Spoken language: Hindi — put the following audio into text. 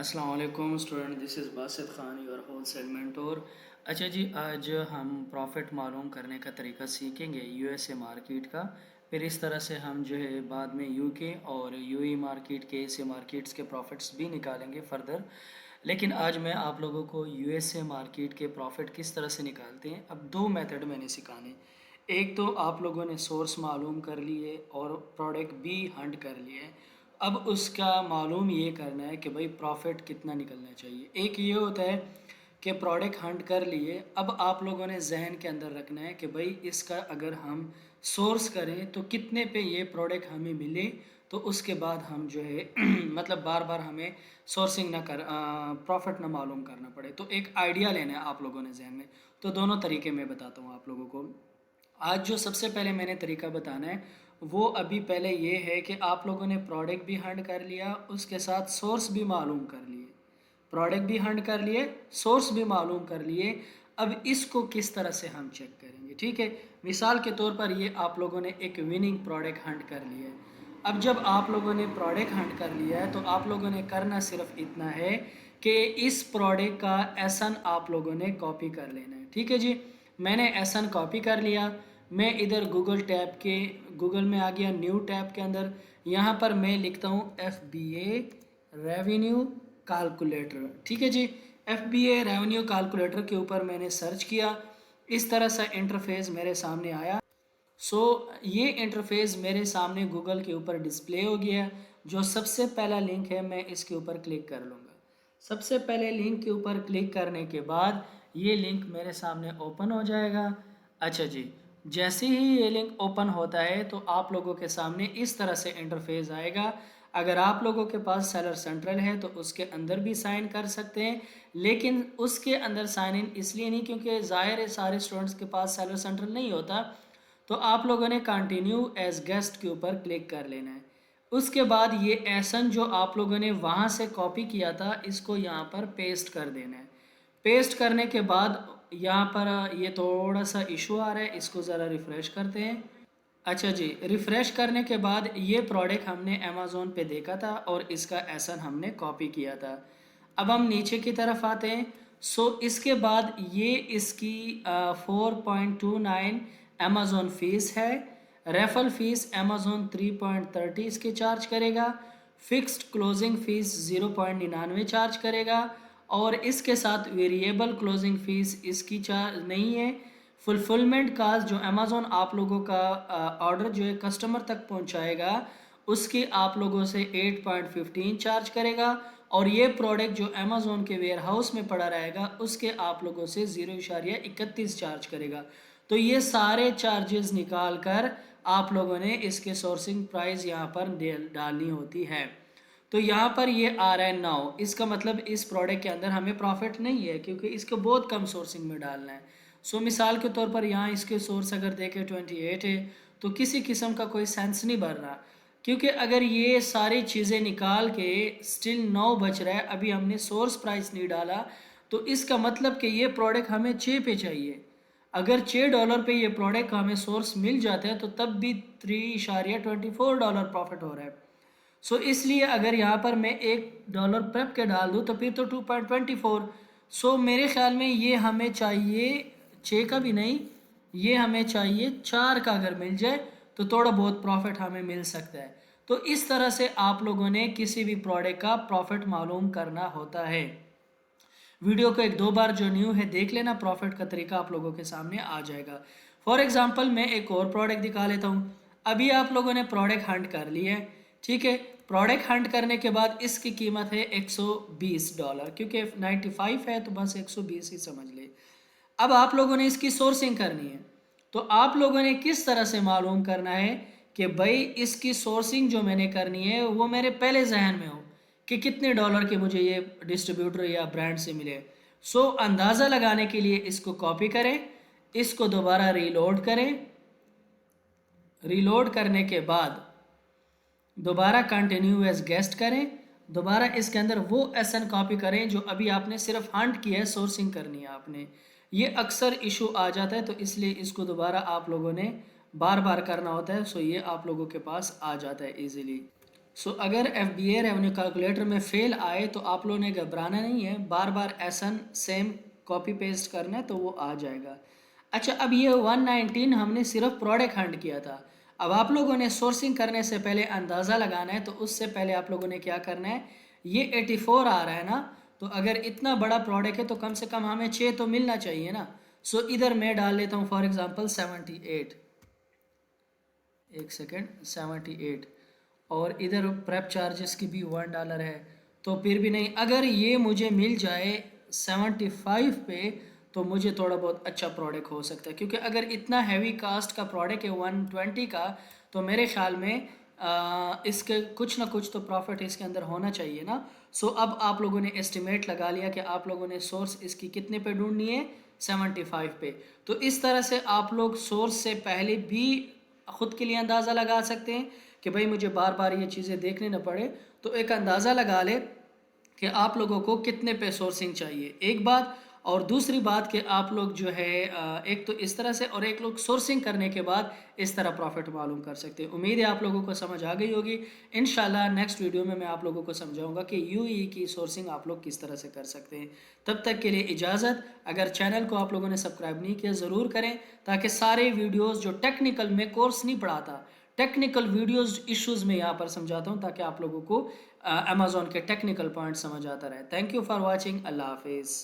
अस्सलाम वालेकुम student, this is Basit Khan your wholesale mentor. अच्छा जी, आज हम प्रॉफिट मालूम करने का तरीका सीखेंगे यूएसए मार्केट का। फिर इस तरह से हम जो है बाद में यूके और यूई मार्केट के ऐसे मार्केट्स के प्रॉफिट्स भी निकालेंगे फ़र्दर। लेकिन आज मैं आप लोगों को यूएसए मार्केट के प्रॉफिट किस तरह से निकालते हैं, अब दो मेथड मैंने सिखाने। एक तो आप लोगों ने सोर्स मालूम कर लिए और प्रोडक्ट भी हंट कर लिए। अब उसका मालूम ये करना है कि भाई प्रॉफिट कितना निकलना चाहिए। एक ये होता है कि प्रोडक्ट हंट कर लिए, अब आप लोगों ने जहन के अंदर रखना है कि भाई इसका अगर हम सोर्स करें तो कितने पे ये प्रोडक्ट हमें मिले, तो उसके बाद हम जो है मतलब बार बार हमें सोर्सिंग ना कर प्रॉफिट ना मालूम करना पड़े। तो एक आइडिया लेना है आप लोगों ने जहन में। तो दोनों तरीके मैं बताता हूँ आप लोगों को। आज जो सबसे पहले मैंने तरीका बताना है वो अभी पहले ये है कि आप लोगों ने प्रोडक्ट भी हंट कर लिया, उसके साथ सोर्स भी मालूम कर लिए। प्रोडक्ट भी हंट कर लिए, सोर्स भी मालूम कर लिए। अब इसको किस तरह से हम चेक करेंगे, ठीक है। मिसाल के तौर पर ये आप लोगों ने एक विनिंग प्रोडक्ट हंट कर लिया है। अब जब आप लोगों ने प्रोडक्ट हंट कर लिया है तो आप लोगों ने करना सिर्फ इतना है कि इस प्रोडक्ट का एसन आप लोगों ने कॉपी कर लेना है, ठीक है जी। मैंने एसन कॉपी कर लिया। मैं इधर गूगल में आ गया, न्यू टैब के अंदर। यहाँ पर मैं लिखता हूँ FBA रेवेन्यू कैलकुलेटर, ठीक है जी। FBA रेवेन्यू कैलकुलेटर के ऊपर मैंने सर्च किया। इस तरह सा इंटरफेस मेरे सामने आया। ये इंटरफेस मेरे सामने गूगल के ऊपर डिस्प्ले हो गया। जो सबसे पहला लिंक है मैं इसके ऊपर क्लिक कर लूँगा। सबसे पहले लिंक के ऊपर क्लिक करने के बाद ये लिंक मेरे सामने ओपन हो जाएगा। अच्छा जी, जैसे ही ये लिंक ओपन होता है तो आप लोगों के सामने इस तरह से इंटरफेस आएगा। अगर आप लोगों के पास सेलर सेंट्रल है तो उसके अंदर भी साइन कर सकते हैं, लेकिन उसके अंदर साइन इन इसलिए नहीं क्योंकि ज़ाहिर है सारे स्टूडेंट्स के पास सेलर सेंट्रल नहीं होता। तो आप लोगों ने कंटिन्यू एज गेस्ट के ऊपर क्लिक कर लेना है। उसके बाद ये एसन जो आप लोगों ने वहाँ से कॉपी किया था इसको यहाँ पर पेस्ट कर देना है। पेस्ट करने के बाद यहाँ पर ये थोड़ा सा इशू आ रहा है, इसको ज़रा रिफ़्रेश करते हैं। अच्छा जी, रिफ़्रेश करने के बाद ये प्रोडक्ट हमने अमेज़ोन पे देखा था और इसका एसन हमने कॉपी किया था। अब हम नीचे की तरफ आते हैं। इसके बाद ये इसकी 4.29 अमेज़ोन फ़ीस है। रेफरल फ़ीस अमेज़ोन 3.30 इसके चार्ज करेगा। फ़िक्स्ड क्लोजिंग फ़ीस 0.99 चार्ज करेगा। और इसके साथ वेरिएबल क्लोजिंग फ़ीस इसकी चार्ज नहीं है। फुलफिलमेंट कास्ट जो अमेज़ोन आप लोगों का ऑर्डर जो है कस्टमर तक पहुंचाएगा उसकी आप लोगों से 8.15 चार्ज करेगा। और ये प्रोडक्ट जो अमेज़ोन के वेयर हाउस में पड़ा रहेगा उसके आप लोगों से 0.31 चार्ज करेगा। तो ये सारे चार्जेस निकाल कर आप लोगों ने इसके सोर्सिंग प्राइस यहाँ पर डालनी होती है। तो यहाँ पर ये आ रहा है 9, इसका मतलब इस प्रोडक्ट के अंदर हमें प्रॉफिट नहीं है क्योंकि इसको बहुत कम सोर्सिंग में डालना है। मिसाल के तौर पर यहाँ इसके सोर्स अगर देखें 28 है तो किसी किस्म का कोई सेंस नहीं बन रहा, क्योंकि अगर ये सारी चीज़ें निकाल के स्टिल 9 बच रहा है, अभी हमने सोर्स प्राइस नहीं डाला, तो इसका मतलब कि ये प्रोडक्ट हमें 6 पे चाहिए। अगर $6 पे ये प्रोडक्ट हमें सोर्स मिल जाता है तो तब भी $3.24 प्रॉफिट हो रहा है। इसलिए अगर यहाँ पर मैं $1 प्रेप के डाल दूँ तो फिर तो 2.24। मेरे ख्याल में ये हमें चाहिए 6 का भी नहीं, ये हमें चाहिए 4 का। अगर मिल जाए तो थोड़ा बहुत प्रॉफिट हमें मिल सकता है। तो इस तरह से आप लोगों ने किसी भी प्रोडक्ट का प्रॉफिट मालूम करना होता है। वीडियो को एक दो बार जो न्यू है देख लेना, प्रॉफिट का तरीका आप लोगों के सामने आ जाएगा। फॉर एग्जांपल मैं एक और प्रोडक्ट दिखा लेता हूँ। अभी आप लोगों ने प्रोडक्ट हंट कर ली है, ठीक है। प्रोडक्ट हंट करने के बाद इसकी कीमत है $120, क्योंकि 95 है तो बस 120 ही समझ ले। अब आप लोगों ने इसकी सोर्सिंग करनी है। तो आप लोगों ने किस तरह से मालूम करना है कि भाई इसकी सोर्सिंग जो मैंने करनी है वो मेरे पहले जहन में हो कि कितने डॉलर के मुझे ये डिस्ट्रीब्यूटर या ब्रांड से मिले। अंदाज़ा लगाने के लिए इसको कॉपी करें, इसको दोबारा रीलोड करें। रीलोड करने के बाद दोबारा कंटिन्यू एज गेस्ट करें। दोबारा इसके अंदर वो एसन कॉपी करें जो अभी आपने सिर्फ हंट किया है, सोर्सिंग करनी है आपने। ये अक्सर इशू आ जाता है तो इसलिए इसको दोबारा आप लोगों ने बार बार करना होता है। ये आप लोगों के पास आ जाता है इजीली। सो अगर FBA रेवेन्यू कैलकुलेटर में फेल आए तो आप लोगों ने घबराना नहीं है, बार बार ऐसा सेम कॉपी पेस्ट करना है तो वो आ जाएगा। अच्छा, अब ये 119 हमने सिर्फ प्रोडक्ट हंट किया था। अब आप लोगों ने सोर्सिंग करने से पहले अंदाज़ा लगाना है, तो उससे पहले आप लोगों ने क्या करना है, ये 84 आ रहा है ना, तो अगर इतना बड़ा प्रोडक्ट है तो कम से कम हमें 6 तो मिलना चाहिए ना। सो इधर मैं डाल लेता हूँ फॉर एग्जांपल 78, एक सेकेंड, 78, और इधर प्रेप चार्जेस की भी $1 है, तो फिर भी नहीं, अगर ये मुझे मिल जाए 75 पे तो मुझे थोड़ा बहुत अच्छा प्रोडक्ट हो सकता है, क्योंकि अगर इतना हैवी कास्ट का प्रोडक्ट है 120 का, तो मेरे ख्याल में इसके कुछ ना कुछ तो प्रॉफिट इसके अंदर होना चाहिए ना। सो अब आप लोगों ने एस्टिमेट लगा लिया कि आप लोगों ने सोर्स इसकी कितने पे ढूंढनी है, 75 पे। तो इस तरह से आप लोग सोर्स से पहले भी ख़ुद के लिए अंदाज़ा लगा सकते हैं कि भाई मुझे बार बार ये चीज़ें देखने न पड़े, तो एक अंदाज़ा लगा ले कि आप लोगों को कितने पे सोर्सिंग चाहिए, एक बात। और दूसरी बात कि आप लोग जो है एक तो इस तरह से, और एक लोग सोर्सिंग करने के बाद इस तरह प्रॉफिट मालूम कर सकते हैं। उम्मीद है आप लोगों को समझ आ गई होगी। इंशाल्लाह नेक्स्ट वीडियो में मैं आप लोगों को समझाऊंगा कि यूएई की सोर्सिंग आप लोग किस तरह से कर सकते हैं। तब तक के लिए इजाज़त। अगर चैनल को आप लोगों ने सब्सक्राइब नहीं किया ज़रूर करें, ताकि सारे वीडियोज़ जो टेक्निकल में कोर्स नहीं पढ़ाता, टेक्निकल वीडियोज़ इश्यूज़ में यहाँ पर समझाता हूँ, ताकि आप लोगों को अमेज़ॉन के टेक्निकल पॉइंट समझ आता रहे। Thank you for watching. अल्लाह हाफिज़।